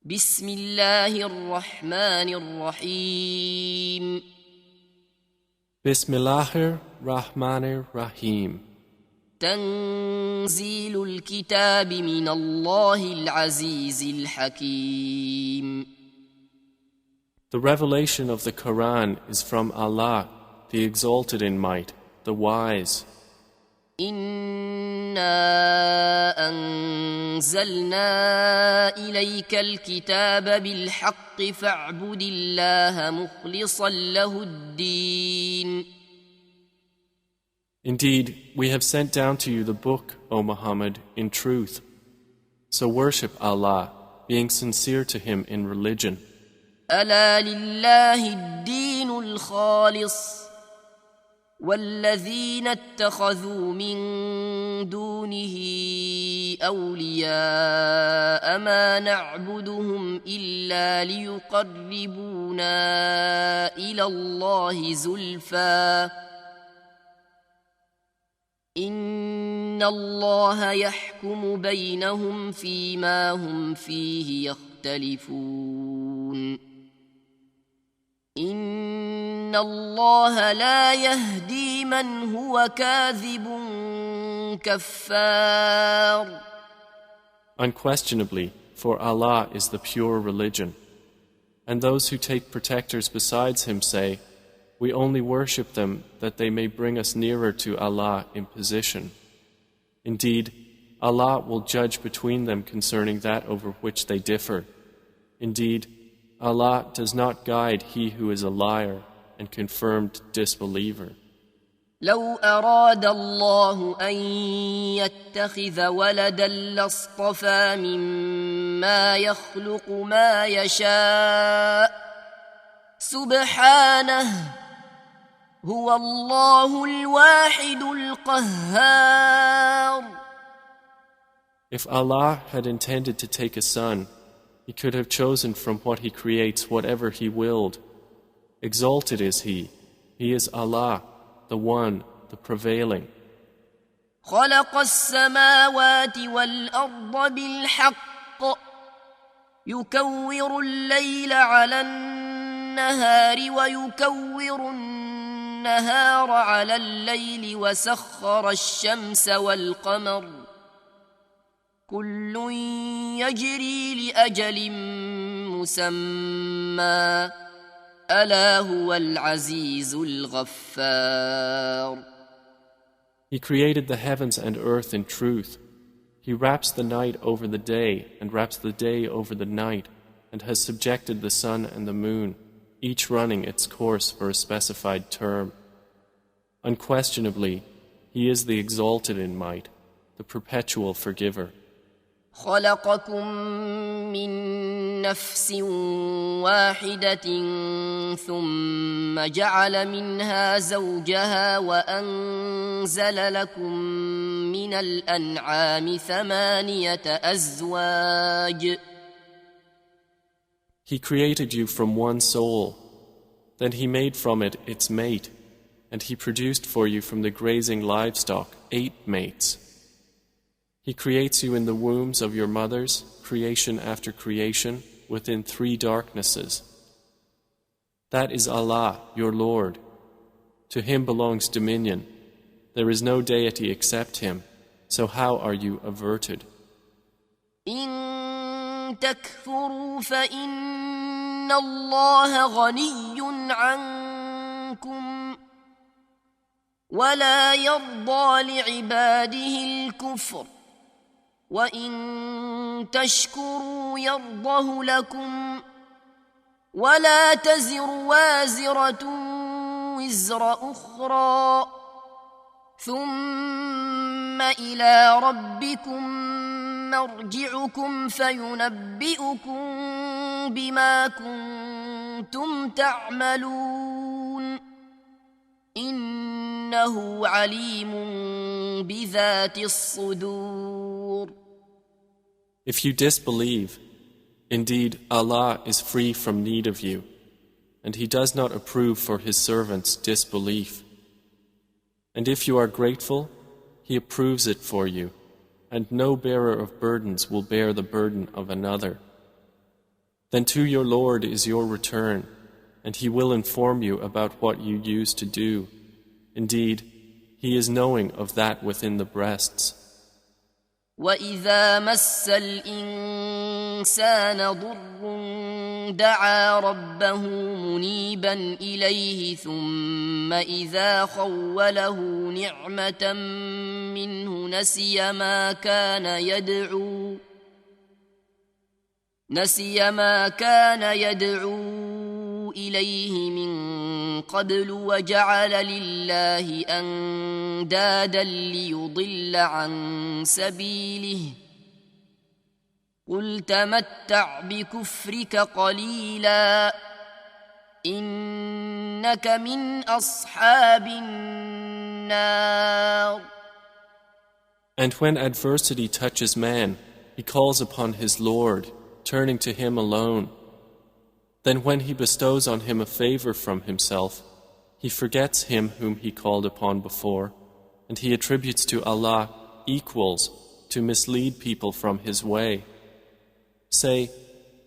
بسم الله الرحمن الرحيم Bismillahir Rahmanir Rahim. تنزيل الكتاب من الله العزيز الحكيم. The revelation of the Quran is from Allah, the exalted in might, the wise. إنا أنزلنا إليك الكتاب بالحق فاعبد الله مخلصا له الدين. Indeed, we have sent down to you the book, O Muhammad, in truth. So worship Allah, being sincere to Him in religion. ألا لله الدين الخالص والذين اتخذوا من دونه أولياء ما نعبدهم إلا ليقربونا إلى الله زلفى إن الله يحكم بينهم فيما هم فيه يختلفون إن الله لا يهدي من هو كاذب كفار. Unquestionably, for Allah is the pure religion. And those who take protectors besides Him say, we only worship them that they may bring us nearer to Allah in position. Indeed, Allah will judge between them concerning that over which they differ. Indeed, Allah does not guide he who is a liar and confirmed disbeliever. لو أراد الله أن يتخذ ولدا لاصطفى مما يخلق ما يشاء سبحانه هو الله الواحد القهار. If Allah had intended to take a son, He could have chosen from what He creates whatever He willed. Exalted is He. He is Allah, the One, the Prevailing. خلق السماوات والأرض بالحق يكور الليل على النهار ويكور النهار على الليل وسخر الشمس والقمر كل يجري لأجل مسمى ألا هو العزيز الغفار. He created the heavens and earth in truth. He wraps the night over the day and wraps the day over the night and has subjected the sun and the moon, each running its course for a specified term. Unquestionably, He is the exalted in might, the perpetual forgiver. خلقكم من نفس واحدة ثم جعل منها زوجها وأنزل لكم من الأنعام 8 أزواج. He created you from one soul. Then He made from it its mate, and He produced for you from the grazing livestock 8 mates. He creates you in the wombs of your mothers, creation after creation, within 3 darknesses. That is Allah, your Lord. To Him belongs dominion. There is no deity except Him. So how are you averted? إن تكفروا فإن الله غني عنكم ولا يرضى لعباده الكفر وإن تشكروا يرضه لكم ولا تزر وازرة وزر أخرى ثم إلى ربكم مرجعكم فينبئكم بما كنتم تعملون إنه عليم بذات الصدور. If you disbelieve, indeed Allah is free from need of you, and He does not approve for His servants disbelief. And if you are grateful, He approves it for you, and no bearer of burdens will bear the burden of another. Then to your Lord is your return, and He will inform you about what you used to do. Indeed, He is knowing of that within the breasts. وَإِذَا مَسَّ الْإِنسَانَ ضُرٌّ دَعَا رَبَّهُ مُنِيبًا إِلَيْهِ ثُمَّ إِذَا خَوَّلَهُ نِعْمَةً مِّنْهُ نسي ما كان يدعو إليه من قبل وجعل لله أندادا ليضل عن سبيله قل تمتع بكفرك قليلا إنك من أصحاب النار. And when adversity touches man, he calls upon his Lord, turning to Him alone. Then when he bestows on him a favor from himself, he forgets Him whom he called upon before, and he attributes to Allah equals to mislead people from His way. Say,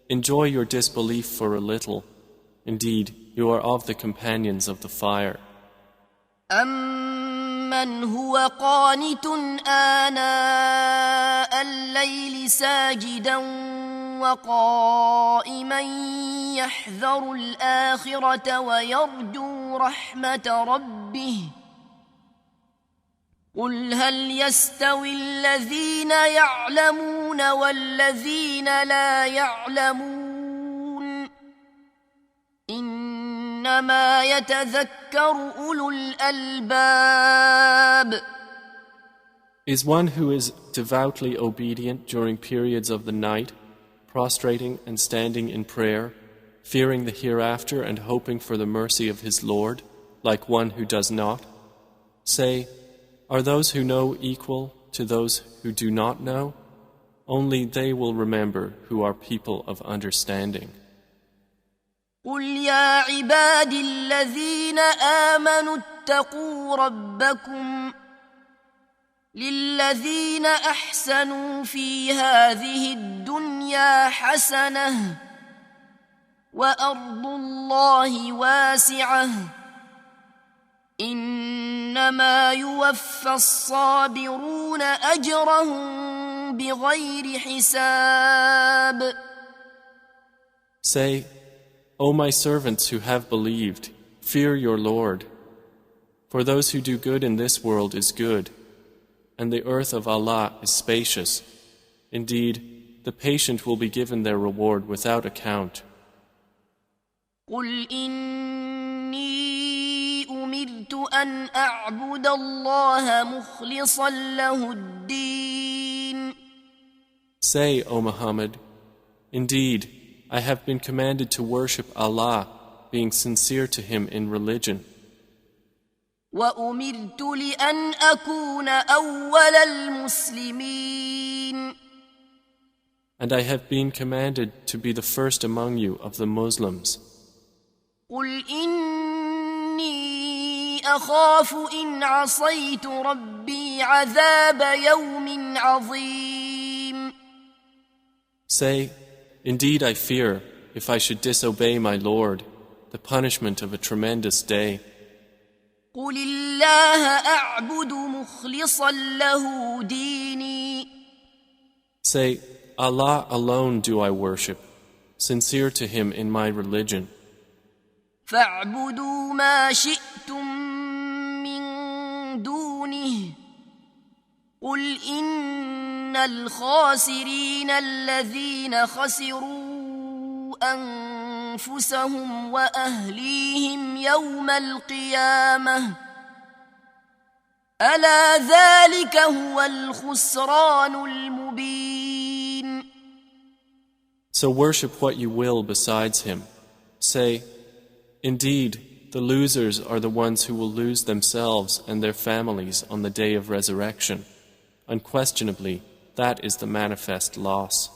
enjoy your disbelief for a little. Indeed, you are of the companions of the fire. أَمَّنْ هُوَ قَانِتٌ آنَاءَ اللَّيْلِ سَاجِدًا وَقَائِمًا يَحْذَرُ الْآخِرَةَ وَيَرْجُو رَحْمَةَ رَبِّهِ قُلْ هَلْ يَسْتَوِي الَّذِينَ يَعْلَمُونَ وَالَّذِينَ لَا يَعْلَمُونَ إِنَّمَا يَتَذَكَّرُ أُولُو الْأَلْبَابِ. Is one who is devoutly obedient during periods of the night, prostrating and standing in prayer, fearing the hereafter and hoping for the mercy of his Lord, like one who does not? Say, are those who know equal to those who do not know? Only they will remember who are people of understanding. قُلْ يَا عِبَادِي الَّذِينَ آمَنُوا اتَّقُوا رَبَّكُمْ لِلَّذِينَ أَحْسَنُوا فِي هَذِهِ الدُّنْيَا حَسَنَةٌ وَأَرْضُ اللَّهِ وَاسِعَةٌ إِنَّمَا يُوَفَّى الصَّابِرُونَ أَجْرَهُم بِغَيْرِ حِسَابٍ. Say, O my servants who have believed, fear your Lord. For those who do good in this world is good, and the earth of Allah is spacious. Indeed, the patient will be given their reward without account. قُلْ إِنِّي أُمِرْتُ أَنْ أَعْبُدَ اللَّهَ مُخْلِصًا لَهُ الدِّينَ. Say, O Muhammad, indeed, I have been commanded to worship Allah, being sincere to Him in religion. وَأُمِرْتُ لِأَنْ أَكُونَ أَوَّلَ الْمُسْلِمِينَ. And I have been commanded to be the first among you of the Muslims. قُلْ إِنِّي أَخَافُ إِنْ عَصَيْتُ رَبِّي عَذَابَ يَوْمٍ عَظِيمٍ. Say, indeed I fear, if I should disobey my Lord, the punishment of a tremendous day. قُلِ اللَّهَ أَعْبُدُ مُخْلِصًا لَهُ دِينِي. Say, Allah alone do I worship, sincere to Him in my religion. فَاعْبُدُوا مَا شِئْتُم مِّن دُونِهِ قُلْ إِنَّ الْخَاسِرِينَ الَّذِينَ خَسِرُوا أَنفُسَهُمْ وَأَهْلِيهِمْ يَوْمَ الْقِيَامَةِ أَلَا ذَلِكَ هُوَ الْخُسْرَانُ الْمُبِينُ. So worship what you will besides Him. Say, indeed, the losers are the ones who will lose themselves and their families on the day of resurrection. Unquestionably, that is the manifest loss.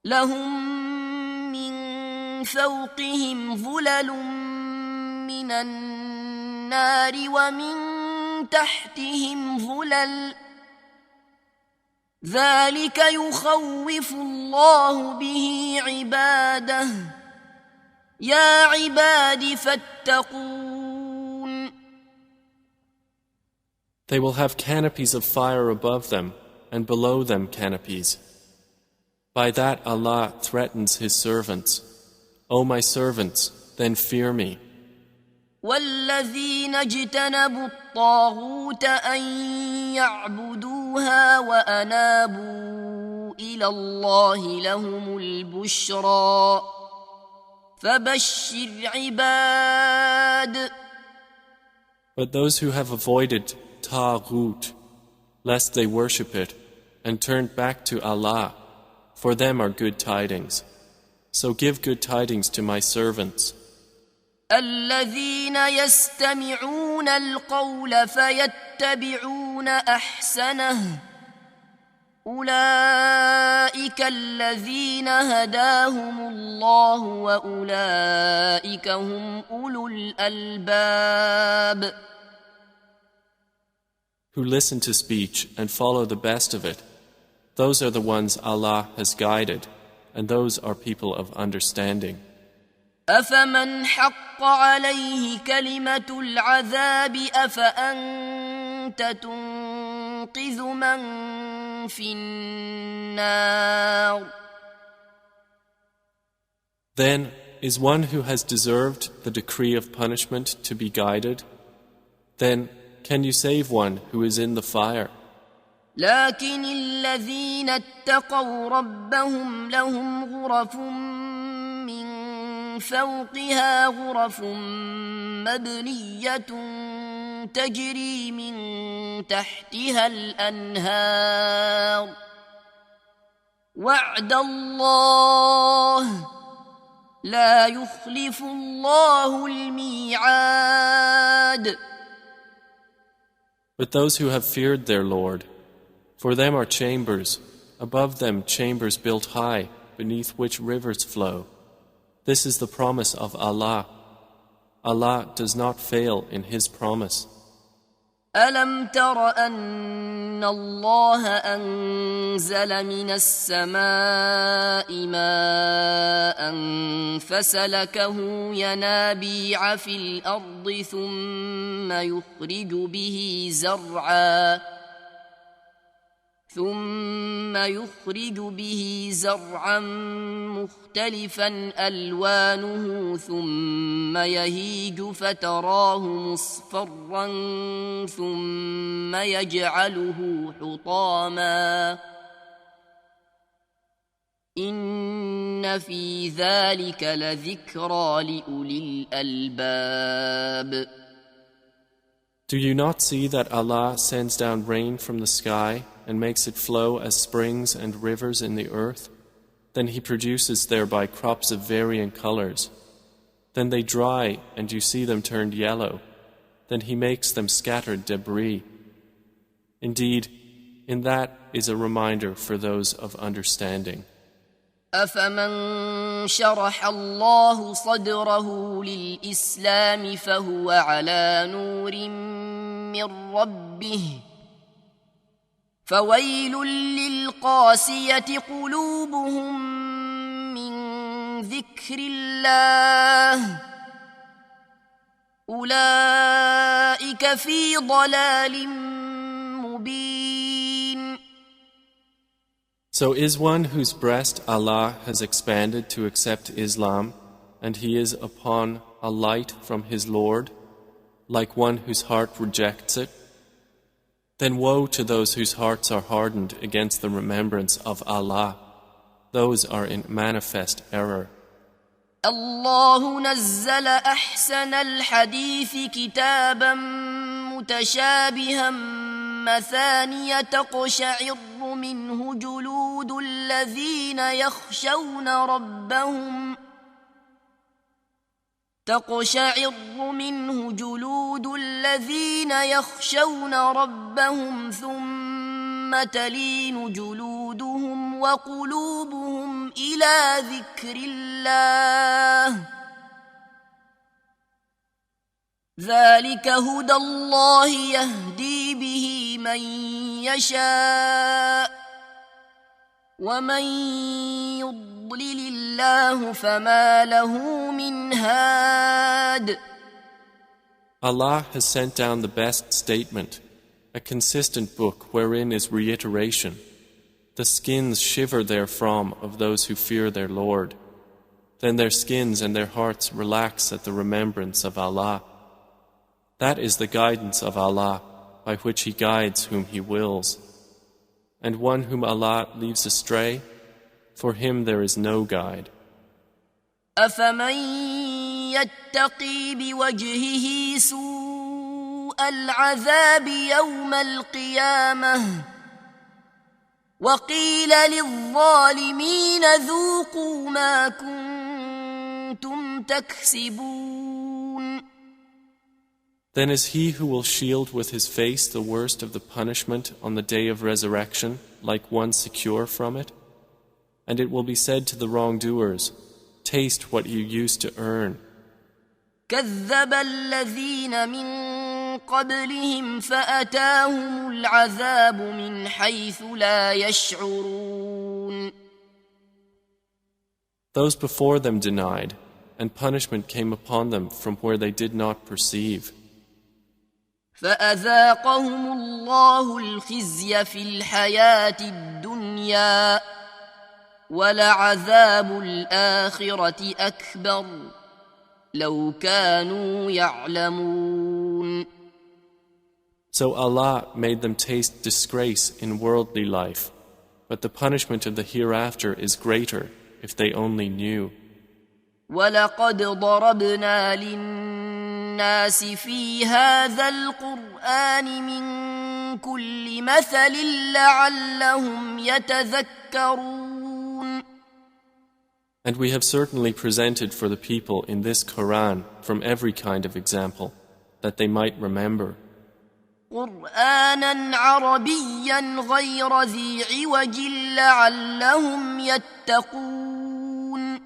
لهم من فوقهم ظلل من النار ومن تحتهم ظلل ذلك يخوف الله به عباده يا عباد فاتقون. They will have canopies of fire above them and below them canopies. By that Allah threatens His servants. O my servants, then fear me. والذين اجتنبوا الطاغوت أن يعبدوها وأنابوا إلى الله لهم البشرى فبشر عباد. But those who have avoided Taghut, lest they worship it, and turned back to Allah, for them are good tidings. So give good tidings to my servants. الذين يستمعون القول فيتبعون أحسنه أولئك الذين هداهم الله وأولئك هم أولو الألباب. Who listen to speech and follow the best of it, those are the ones Allah has guided, and those are people of understanding. أفمن حق عليه كلمة العذاب أفأنت تنقذ من في النار. Then is one who has deserved the decree of punishment to be guided? Then can you save one who is in the fire? لكن الذين اتقوا ربهم لهم غرف من فوقها غرف مبنية تجري من تحتها الأنهار وعد الله لا يخلف الله الميعاد. But those who have feared their Lord, for them are chambers, above them chambers built high, beneath which rivers flow. This is the promise of Allah. Allah does not fail in His promise. ألم تر أن الله أنزل من السماء ماء فسلكه ينابيع في الأرض ثم يخرج به زرعا مختلفا ألوانه ثم يهيج فتراه مصفرا ثم يجعله حطاما إن في ذلك لذكرى لأولي الألباب. Do you not see that Allah sends down rain from the sky and makes it flow as springs and rivers in the earth? Then He produces thereby crops of varying colors. Then they dry and you see them turned yellow. Then He makes them scattered debris. Indeed, in that is a reminder for those of understanding. أفمن شرح الله صدره للإسلام فهو على نور من ربه فويل للقاسية قلوبهم من ذكر الله أولئك في ضلال مبين. So is one whose breast Allah has expanded to accept Islam, and he is upon a light from his Lord, like one whose heart rejects it? Then woe to those whose hearts are hardened against the remembrance of Allah. Those are in manifest error. الله نزل أحسن الحديث كتابا متشابها مثانية تقشعر منه جلود الذين يخشون ربهم ثم تلين جلودهم وقلوبهم إلى ذكر الله ذلك هدى الله يهدي به من يشاء ومن يضلل الله فما له من هاد. Allah has sent down the best statement, a consistent book wherein is reiteration. The skins shiver therefrom of those who fear their Lord. Then their skins and their hearts relax at the remembrance of Allah. That is the guidance of Allah, by which He guides whom He wills. And one whom Allah leaves astray, for him there is no guide. أفمن يتقي بوجهه سوء العذاب يوم القيامة وقيل للظالمين ذوقوا ما كنتم تكسبون. Then is he who will shield with his face the worst of the punishment on the day of resurrection like one secure from it? And it will be said to the wrongdoers, taste what you used to earn. كذب الذين من قبلهم فأتاهم العذاب من حيث لا يشعرون. Those before them denied, and punishment came upon them from where they did not perceive. فأذاقهم الله الخزي في الحياة الدنيا ولعذاب الآخرة أكبر لو كانوا يعلمون. So Allah made them taste disgrace in worldly life, but the punishment of the hereafter is greater if they only knew. وَلَقَدْ ضَرَبْنَا لِلنَّاسِ فِي هَذَا الْقُرْآنِ مِنْ كُلِّ مَثَلٍ لَعَلَّهُمْ يَتَذَكَّرُونَ. And we have certainly presented for the people in this Quran from every kind of example, that they might remember. قُرْآنًا عَرَبِيًّا غَيْرَ ذِي عِوَجٍ لَعَلَّهُمْ يَتَّقُونَ.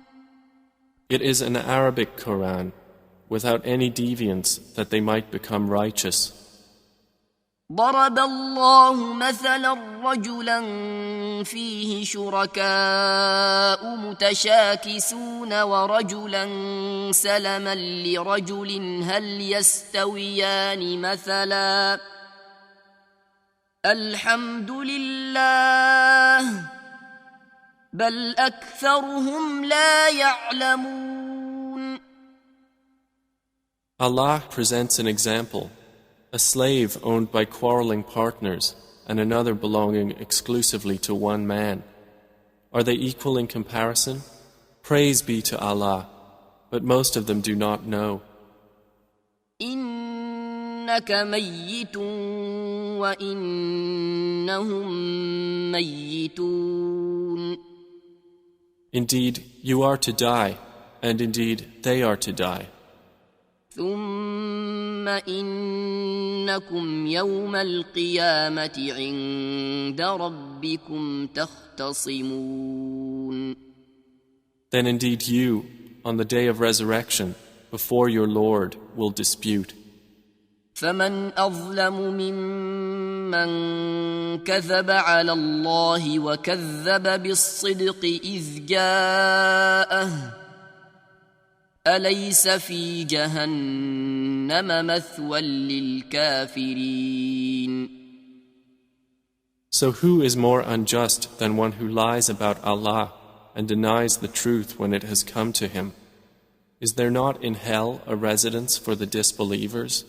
It is an Arabic Quran, without any deviance, that they might become righteous. ضرب الله مثلا رجلا فيه شركاء متشاكسون ورجلا سلما لرجل هل يستويان مثلا الحمد لله بل أكثرهم لا يعلمون. Allah presents an example. A slave owned by quarreling partners and another belonging exclusively to one man. Are they equal in comparison? Praise be to Allah, but most of them do not know. إنك ميت وإنهم ميتون. Indeed, you are to die, and indeed they are to die. ثم إنكم يوم القيامة عند ربكم تختصمون. Then indeed you, on the day of resurrection, before your Lord, will dispute. فمن أظلم ممن كذب على الله وكذب بالصدق إذ جاءه أليس في جهنم مثوى للكافرين. So who is more unjust than one who lies about Allah and denies the truth when it has come to him? Is there not in hell a residence for the disbelievers?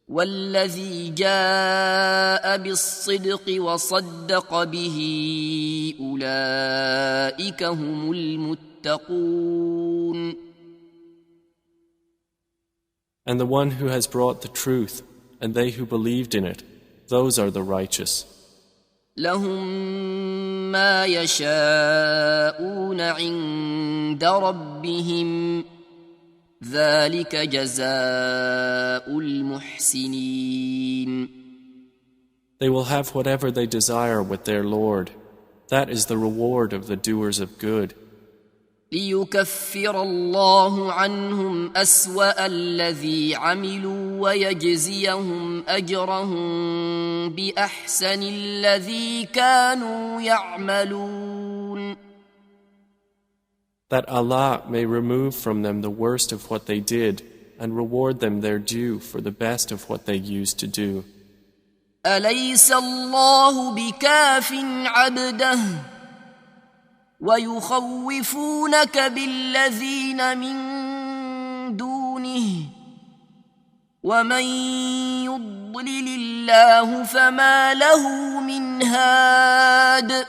والذي جاء بالصدق وصدق به أولئك هم المتقون. And the one who has brought the truth, and they who believed in it, those are the righteous. لهم ما يشاءون عند ربهم ذلك جزاء المحسنين. They will have whatever they desire with their Lord. That is the reward of the doers of good. ليكفر الله عنهم أسوأ الذي عملوا ويجزيهم أجرهم بأحسن الذي كانوا يعملون. That Allah may remove from them the worst of what they did and reward them their due for the best of what they used to do. أليس الله بكاف عبده ويخوفونك بالذين من دونه ومن يضلل الله فما له من هاد.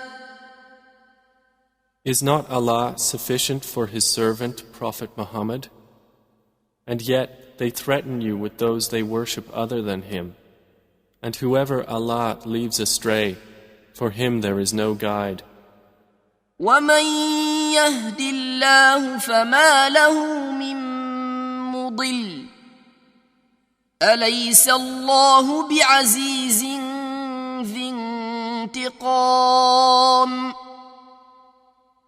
Is not Allah sufficient for His servant Prophet Muhammad? And yet they threaten you with those they worship other than Him. And whoever Allah leaves astray, for him there is no guide. ومن يهد الله فما له من مضل أليس الله بعزيز ذي انتقام.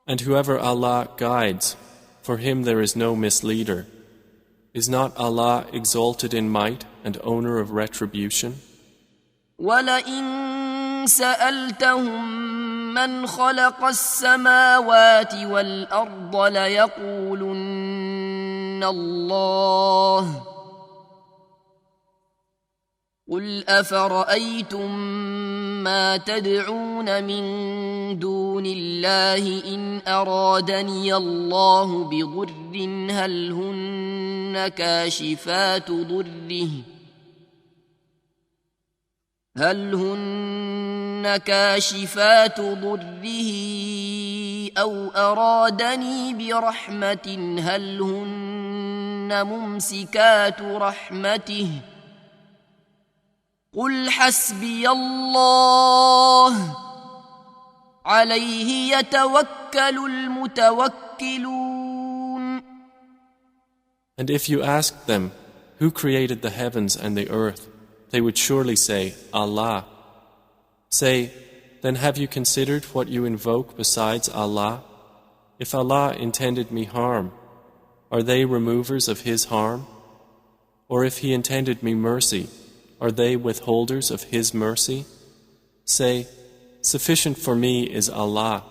And whoever Allah guides, for him there is no misleader. Is not Allah exalted in might and owner of retribution? ولئن سألتهم من خلق السماوات والأرض ليقولن الله قل أفرأيتم ما تدعون من دون الله إن أرادني الله بضر هل هن كاشفات ضره أو أرادني برحمة هل هن ممسكات رحمته قل حسبي الله عليه يتوكل المتوكلون. And if you asked them, who created the heavens and the earth, they would surely say, Allah. Say, then have you considered what you invoke besides Allah? If Allah intended me harm, are they removers of His harm? Or if He intended me mercy, are they withholders of His mercy? Say, sufficient for me is Allah.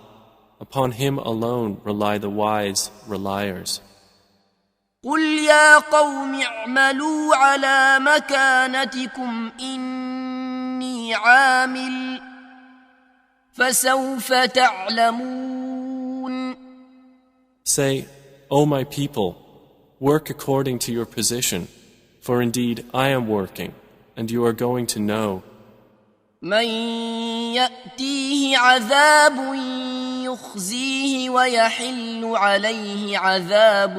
Upon Him alone rely the wise reliers. قل يا قوم اعملوا على مكانتكم إني عامل فسوف تعلمون. Say, O my people, work according to your position, for indeed I am working, and you are going to know. من يأتيه عذاب يخزيه ويحل عليه عذاب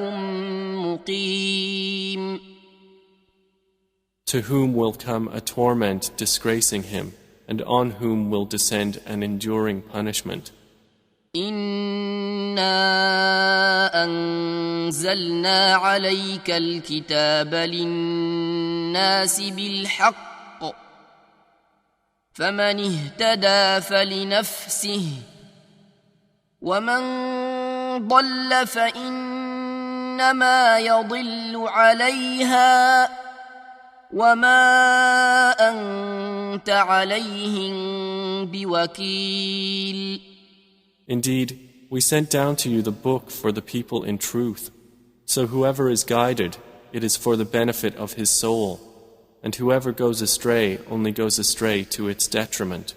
مقيم. To whom will come a torment disgracing him, and on whom will descend an enduring punishment. إنا أنزلنا عليك الكتاب للناس بالحق فمن اهتدى فلنفسه ومن ضل فإنما يضل عليها وما أنت عليهم بوكيل. Indeed, we sent down to you the book for the people in truth. So whoever is guided, it is for the benefit of his soul. And whoever goes astray only goes astray to its detriment.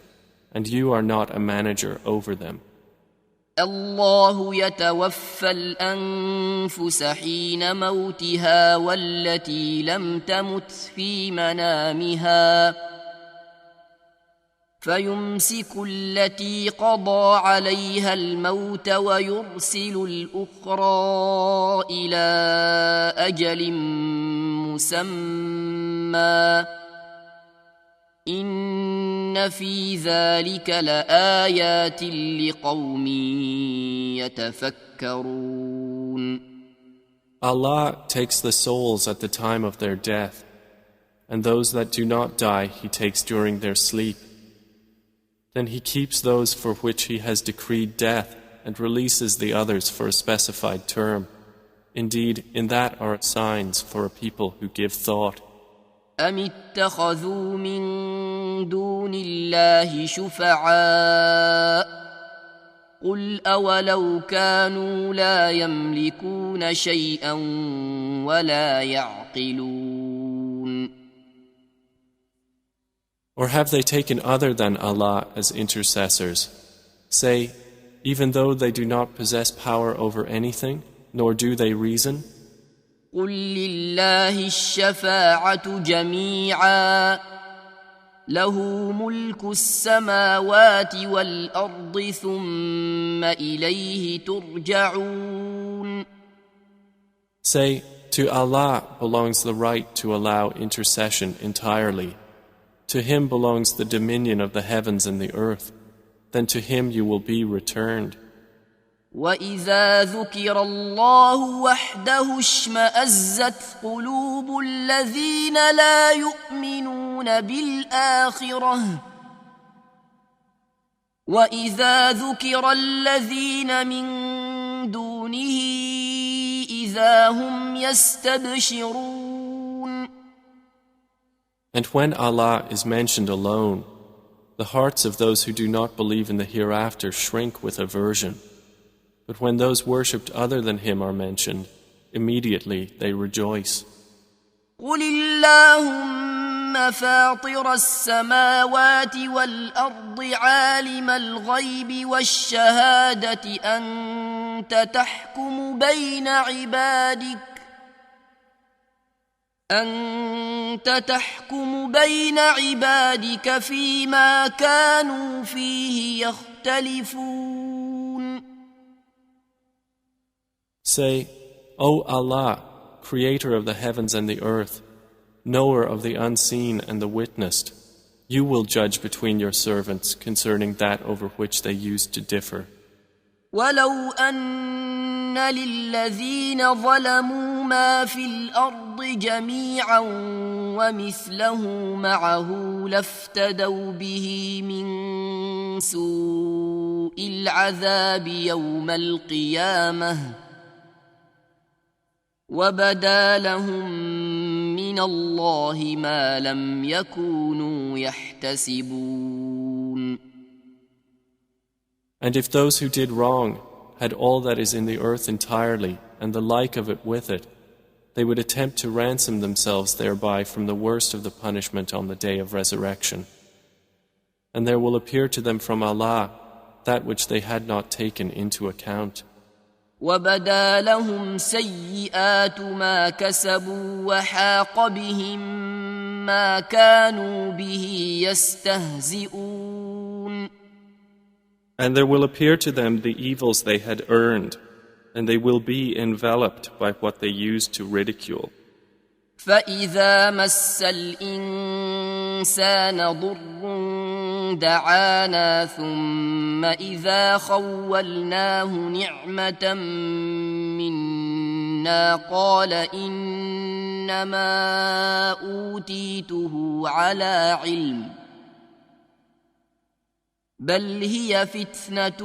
And you are not a manager over them. الله يتوفى الأنفس حين موتها والتي لم تمت في منامها فيمسك التي قضى عليها الموت ويرسل الأخرى إلى أجل مسمى إن في ذلك لآيات لقوم يتفكرون. Allah takes the souls at the time of their death, and those that do not die He takes during their sleep. Then He keeps those for which He has decreed death and releases the others for a specified term. Indeed, in that are signs for a people who give thought. أم اتخذوا من دون الله شفعاء قل أولو كانوا لا يملكون شيئا ولا يعقلون. Or have they taken other than Allah as intercessors? Say, even though they do not possess power over anything, nor do they reason? قل لله الشفاعة جميعا له ملك السماوات والأرض ثم إليه ترجعون. Say, to Allah belongs the right to allow intercession entirely. To Him belongs the dominion of the heavens and the earth. Then to Him you will be returned. وَإِذَا ذُكِرَ اللَّهُ وَحْدَهُ اشْمَأَزَّتْ قُلُوبُ الَّذِينَ لَا يُؤْمِنُونَ بِالْآخِرَةِ وَإِذَا ذُكِرَ الَّذِينَ مِن دُونِهِ إِذَا هُمْ يَسْتَبْشِرُونَ. And when Allah is mentioned alone, the hearts of those who do not believe in the hereafter shrink with aversion. But when those worshipped other than Him are mentioned, immediately they rejoice. قُلِ اللَّهُمَّ فَاطِرَ السَّمَاوَاتِ وَالْأَرْضِ عَالِمَ الْغَيْبِ وَالشَّهَادَةِ أَنْتَ تحكم بين عبادك فيما كانوا فيه يختلفون. Say, O Allah, Creator of the heavens and the earth, Knower of the unseen and the witnessed, you will judge between your servants concerning that over which they used to differ. ولو أن للذين ظلموا ما في الأرض جميعا ومثله معه لافتدوا به من سوء العذاب يوم القيامة وبدا لهم من الله ما لم يكونوا يحتسبون. And if those who did wrong had all that is in the earth entirely and the like of it with it, they would attempt to ransom themselves thereby from the worst of the punishment on the day of resurrection. And there will appear to them from Allah that which they had not taken into account. وَبَدَا لَهُمْ سَيِّئَاتُ مَا كَسَبُوا وَحَاقَ بِهِمْ مَا كَانُوا بِهِ يَسْتَهْزِئُونَ. And there will appear to them the evils they had earned, and they will be enveloped by what they used to ridicule. فَإِذَا مَسَّ الْإِنسَانَ ضُرٌّ دَعَانَا ثُمَّ إِذَا خَوَّلْنَاهُ نِعْمَةً مِنَّا قَالَ إِنَّمَا أُوتِيتُهُ عَلَى عِلْمٍ بل هي فتنة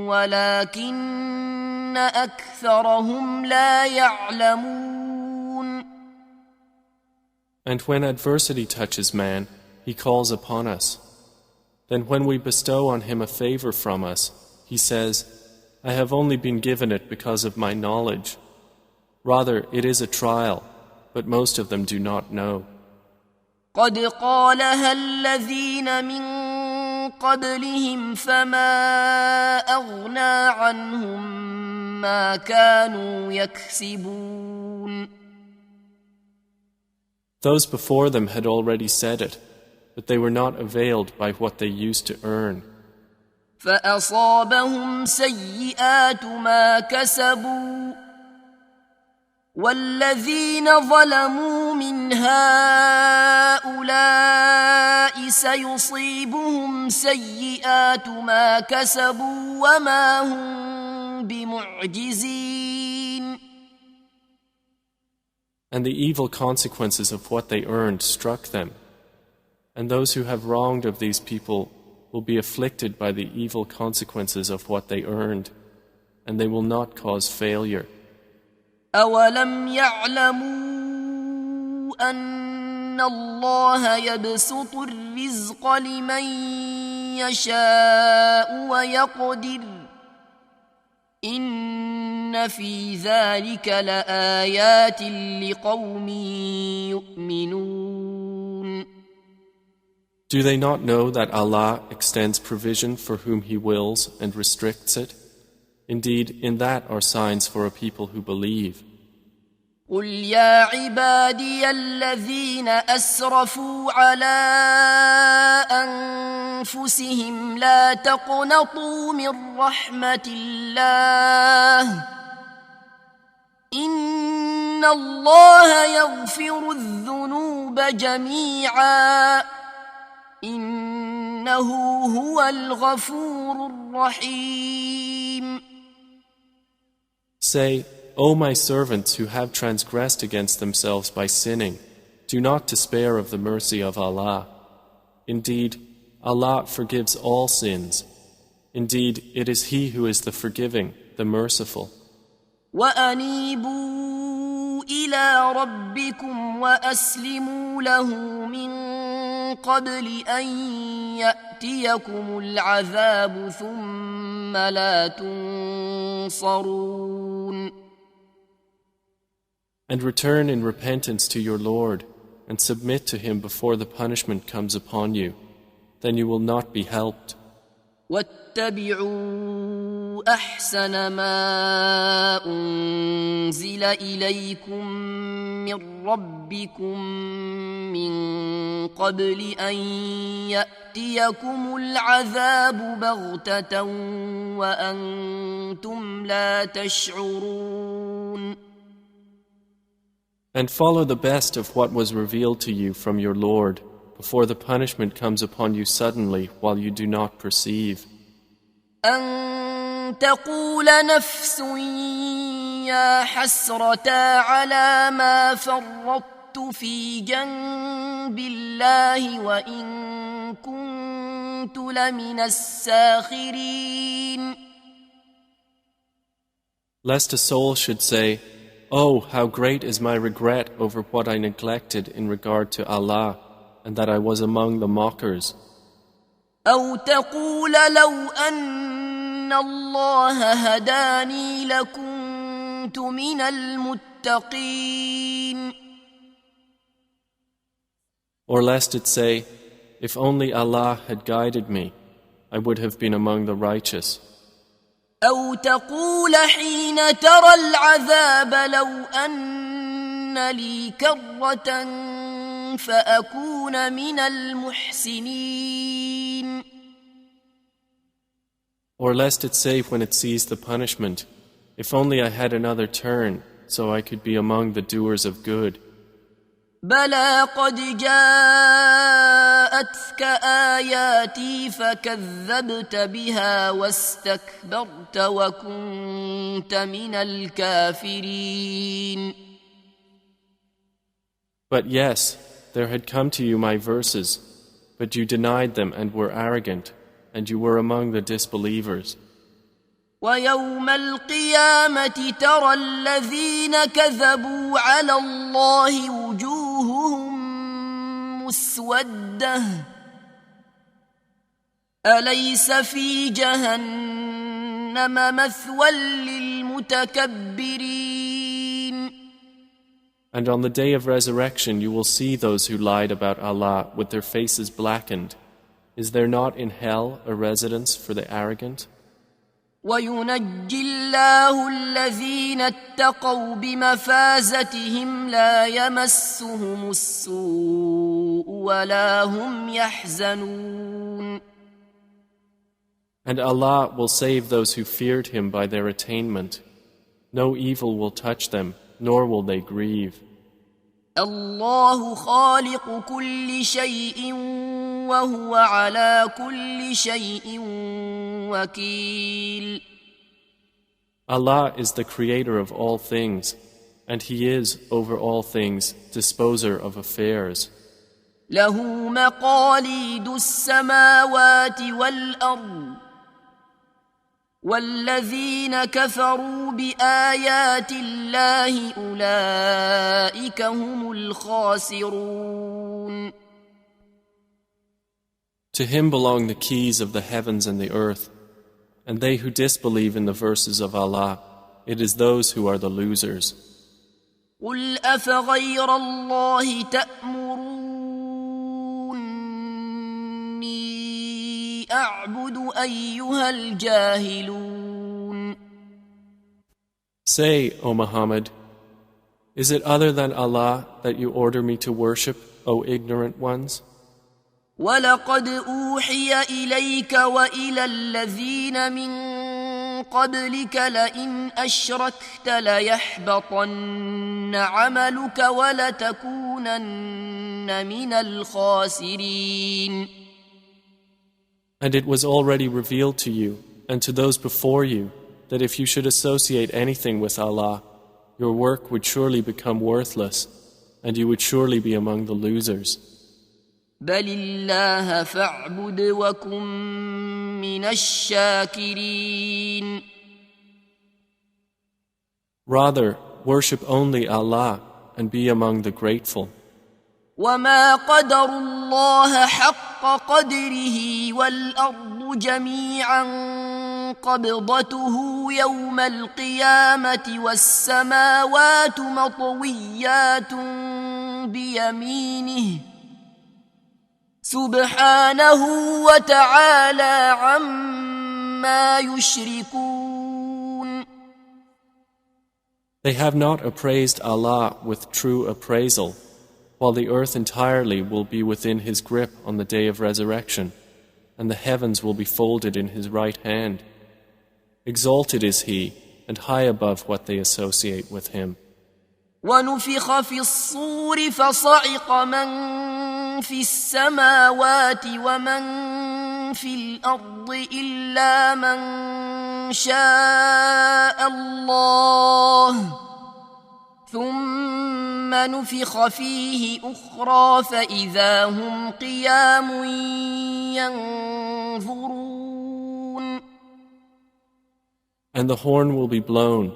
ولكن أكثرهم لا يعلمون. And when adversity touches man, he calls upon us. Then when we bestow on him a favor from us, he says, I have only been given it because of my knowledge. Rather, it is a trial, but most of them do not know. قد قالها الذين من قبلهم فما أغنى عنهم ما كانوا يكسبون. Those before them had already said it, but they were not availed by what they used to earn. فأصابهم سيئات ما كسبوا والذين ظلموا من هؤلاء سيصيبهم سيئات ما كسبوا وما هم بمعجزين. And the evil consequences of what they earned struck them. And those who have wronged of these people will be afflicted by the evil consequences of what they earned, and they will not cause failure. أولم يعلموا أن الله يبسط الرزق لمن يشاء ويقدر إن في ذلك لآيات لقوم يؤمنون. Do they not know that Allah extends provision for whom He wills and restricts it? Indeed, in that are signs for a people who believe. قل يا عبادي الذين أسرفوا على أنفسهم لا تقنطوا من رحمة الله إن الله يغفر الذنوب جميعا إنه هو الغفور الرحيم. Say, O my servants who have transgressed against themselves by sinning, do not despair of the mercy of Allah. Indeed, Allah forgives all sins. Indeed, it is He who is the forgiving, the merciful. وأنيبوا إلى ربكم وأسلموا له من قبل أن يأتيكم العذاب ثم لا تنصرون. And return in repentance to your Lord, and submit to Him before the punishment comes upon you. Then you will not be helped. واتبعوا أحسن ما أنزل إليكم من ربكم من قبل أن يأتيكم العذاب بغتة وأنتم لا تشعرون. And follow the best of what was revealed to you from your Lord, before the punishment comes upon you suddenly while you do not perceive. أن تقول نفس يا حسرتا على ما فرطت في جنب الله وإن كنت لمن الساخرين. Lest a soul should say, Oh, how great is my regret over what I neglected in regard to Allah, and that I was among the mockers. أو تقول لو أن الله هداني لكنت من المتقين. Or lest it say, If only Allah had guided me, I would have been among the righteous. أو تقول حين ترى العذاب لو أن لي كرة فأكون من المحسنين. Or lest it say when it sees the punishment, If only I had another turn, so I could be among the doers of good. بلى قد جاءتك آياتي فكذبت بها واستكبرت وكنت من الكافرين. But yes, there had come to you my verses, but you denied them and were arrogant, and you were among the disbelievers. ويوم القيامة ترى الذين كذبوا على الله وجوههم مسودة أليس في جهنم مثوى للمتكبرين. And on the day of resurrection you will see those who lied about Allah with their faces blackened. Is there not in hell a residence for the arrogant? وينجي الله الذين اتقوا بمفازتهم لا يمسهم السوء ولا هم يحزنون. And Allah will save those who feared Him by their attainment. No evil will touch them, nor will they grieve. الله خالق كل شيء وهو على كل شيء وكيل. Allah is the creator of all things, and He is, over all things, disposer of affairs. له مقاليد السماوات والأرض والذين كفروا بآيات الله أولئك هم الخاسرون. To him belong the keys of the heavens and the earth, and they who disbelieve in the verses of Allah, it is those who are the losers. قل أفغير الله تأمروني أعبد أيها الجاهلون. Say, O Muhammad, is it other than Allah that you order me to worship, O ignorant ones? ولقد أوحي إليك وإلى الذين من قبلك لئن أشركت ليحبطن عملك ولتكونن من الخاسرين. And it was already revealed to you and to those before you that if you should associate anything with Allah, your work would surely become worthless and you would surely be among the losers. بل الله فاعبد وكن من الشاكرين. Rather, worship only Allah and be among the grateful. وما قدر الله حق قدره والأرض جميعا قبضته يوم القيامة والسماوات مطويات بيمينه سبحانه وتعالى عما يشركون. They have not appraised Allah with true appraisal, while the earth entirely will be within His grip on the day of resurrection, and the heavens will be folded in His right hand. Exalted is He, and high above what they associate with Him. ونفخ في الصور فصعق من في السماوات ومن في الأرض إلا من شاء الله ثم نفخ فيه أخرى فإذا هم قيام ينظرون. And the horn will be blown,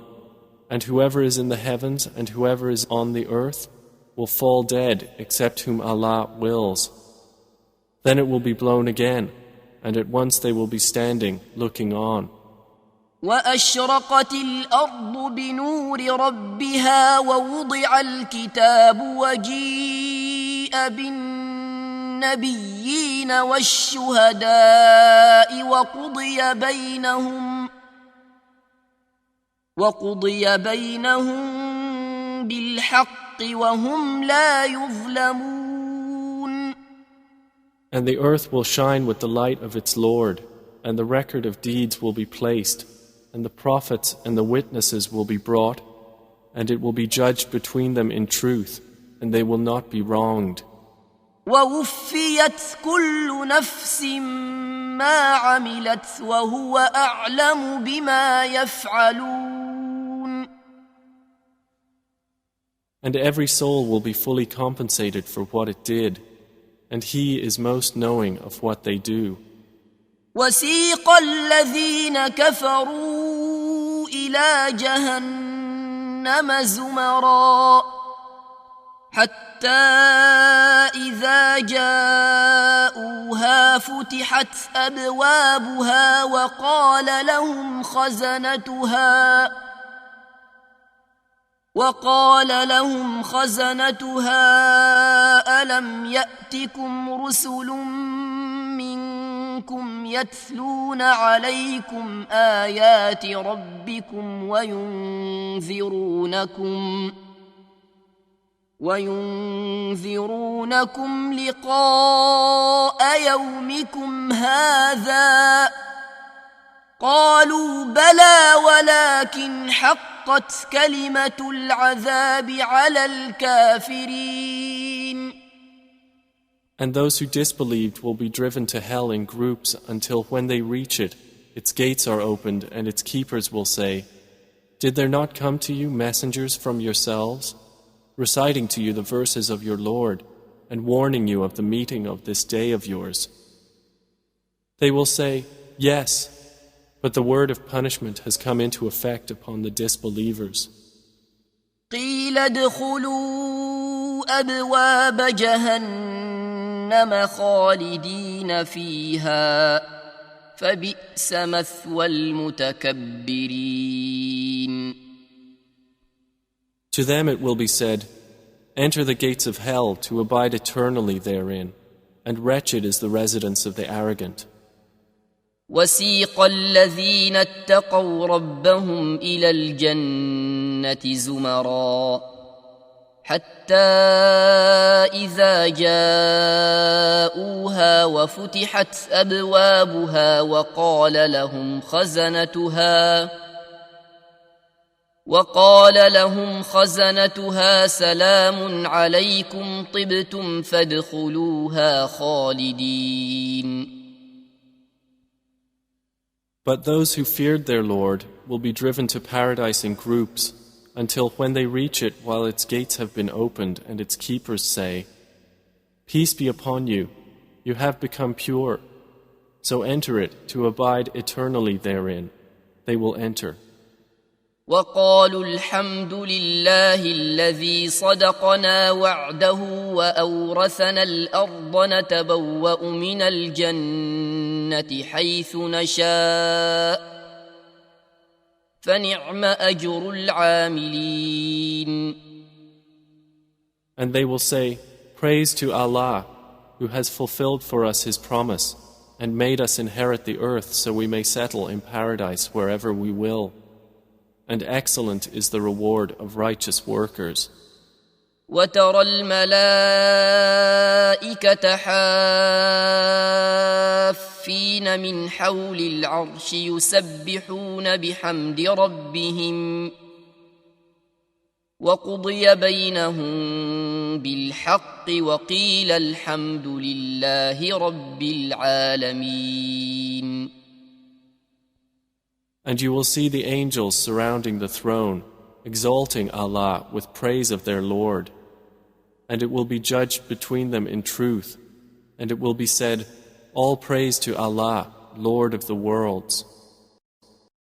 and whoever is in the heavens and whoever is on the earth will fall dead except whom Allah wills. Then it will be blown again, and at once they will be standing, looking on. وأشرقت الأرض بنور ربها ووضع الكتاب وجيء بالنبيين والشهداء وقضي بينهم بالحق وهم لا يظلمون. And the earth will shine with the light of its Lord, and the record of deeds will be placed, and the prophets and the witnesses will be brought, and it will be judged between them in truth, and they will not be wronged. ووفيت كل نفس ما عملت وهو أعلم بما يفعلون. And every soul will be fully compensated for what it did, and He is most knowing of what they do. وسيق الذين كفروا إلى جهنم زمرا حتى إذا جاءوها فتحت أبوابها وقال لهم خزنتها ألم يأتكم رسل منكم يتلون عليكم آيات ربكم وينذرونكم لقاء يومكم هذا قالوا بلى ولكن حقت كلمة العذاب على الكافرين. And those who disbelieved will be driven to hell in groups until when they reach it, its gates are opened and its keepers will say, Did there not come to you messengers from yourselves, reciting to you the verses of your Lord, and warning you of the meeting of this day of yours. They will say, yes, but the word of punishment has come into effect upon the disbelievers. قيل ادخلوا أبواب جهنم خالدين فيها فبئس مثوى المتكبرين. To them it will be said, enter the gates of hell to abide eternally therein, and wretched is the residence of the arrogant. وسيق الذين اتقوا ربهم إلى الجنة زمرا حتى إذا جاءوها وفتحت أبوابها وقال لهم خزنتها سلام عليكم طبتم فادخلوها خالدين. But those who feared their Lord will be driven to paradise in groups until when they reach it while its gates have been opened and its keepers say, peace be upon you, you have become pure, so enter it to abide eternally therein. They will enter. وقالوا الحمد لله الذي صدقنا وعده وأورثنا الأرض نتبوأ من الجنة حيث نشاء فنعم أجر العاملين. And they will say, praise to Allah, who has fulfilled for us His promise and made us inherit the earth so we may settle in paradise wherever we will. And excellent is the reward of righteous workers. وترى الملائكة حافين من حول العرش يسبحون بحمد ربهم وقضي بينهم بالحق وقيل الحمد لله رب العالمين. And you will see the angels surrounding the throne, exalting Allah with praise of their Lord. And it will be judged between them in truth, and it will be said, all praise to Allah, Lord of the worlds.